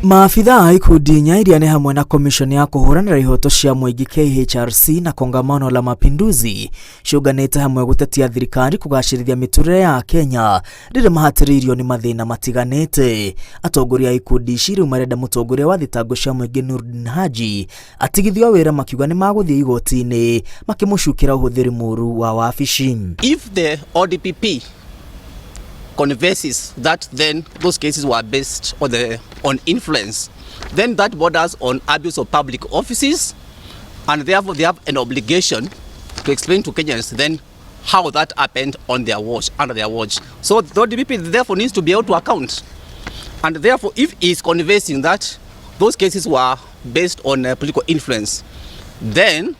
Maafitha a Ikundi iria nĩ hamwe na komishoni ya kũhũranĩra ihoto cia mũingĩ KHRC na kongamano la mapinduzi ciũnganĩte hamwe gũtetia thirikari kũgacĩrithia mĩtũrĩre ya Kenya rĩrĩa mahatĩrĩirio nĩ mathĩna matiganĩte. Atongoria a Ikundi ici rĩu marenda mũtongoria wa thitango cia mũingĩ Haji atigithio wĩra makiuga nĩ magũthiĩ igoti-inĩ makĩmũcukĩra ũhũthĩri mũru wa wabici. If the ODPP converses that then those cases were based on influence, then that borders on abuse of public offices, and therefore they have an obligation to explain to Kenyans then how that happened on their watch, under their watch. So the ODPP therefore needs to be able to account, and therefore if he is conversing that those cases were based on political influence, then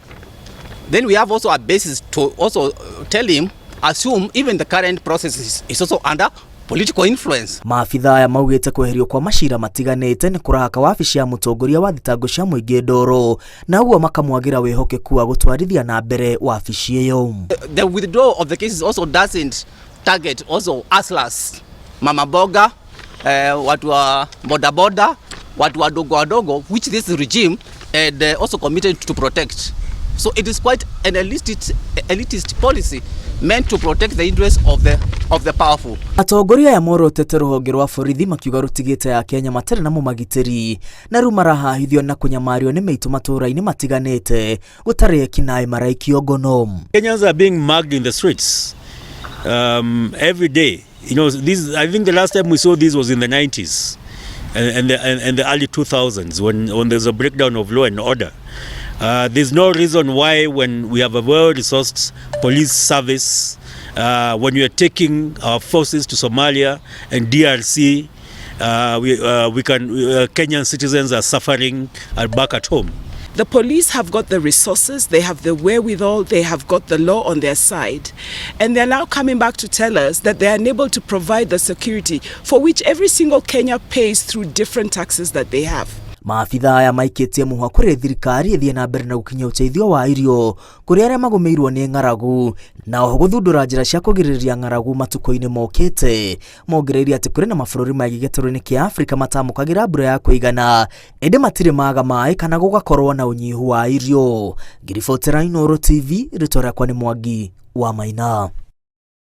we have also a basis to also tell him assume even the current process is also under political influence. Maafitha aya maugĩte kweherio kwa maciira matiganĩte nĩ kũrahaka wabici ya mũtongoria wa thitango cia mũingĩ ndoro na ũguo makamwagira wĩhokeku wa gũtwarithia na mbere wabici ĩyo. The withdrawal of the cases also doesn't target also hustlers, mama boga, watu wa bodaboda, watu wadogo, which this regime had also committed to protect. So it is quite an elitist policy meant to protect the interests of the powerful. Atongoria ya morotete rũhonge rwa borithi makiuga rutigĩte ya Kenya matarĩ na mũmagitĩri na rĩu marahahithio na kũnyamario nĩ mĩitũ matũũra-inĩ matiganĩte gũtarĩ ekinaĩ maraikio ngono. Kenyans are being mugged in the streets every day. You know, I think the last time we saw this was in the 90s and the early 2000s when there's a breakdown of law and order. There's no reason why when we have a well-resourced police service, when we are taking our forces to Somalia and DRC, Kenyan citizens are suffering back at home. The police have got the resources, they have the wherewithal, they have got the law on their side. And they're now coming back to tell us that they are unable to provide the security for which every single Kenya pays through different taxes that they have. Maafitha aya maikĩtie mũhwa kũrĩ thirikari ĩthiĩ na mbere na gũkinyia ũteithio wa irio kũrĩ arĩa magũmĩirwo nĩ ng'aragu na oho gũthundũra njĩra cia kũgirĩrĩria ng'aragu matukũ-inĩ mokĩte. Mongereire atĩ kũrĩ na mabũrũri maingĩ gĩtarũ-inĩ kĩa Afrika matamũkagĩra mbura ya kũigana ĩndĩ matirĩ maga maĩ kana gũgakorwo na ũnyihu wa irio. Ngiribotera Inooro TV, rĩtwa rĩakwa nĩ Mwangi wa Maina.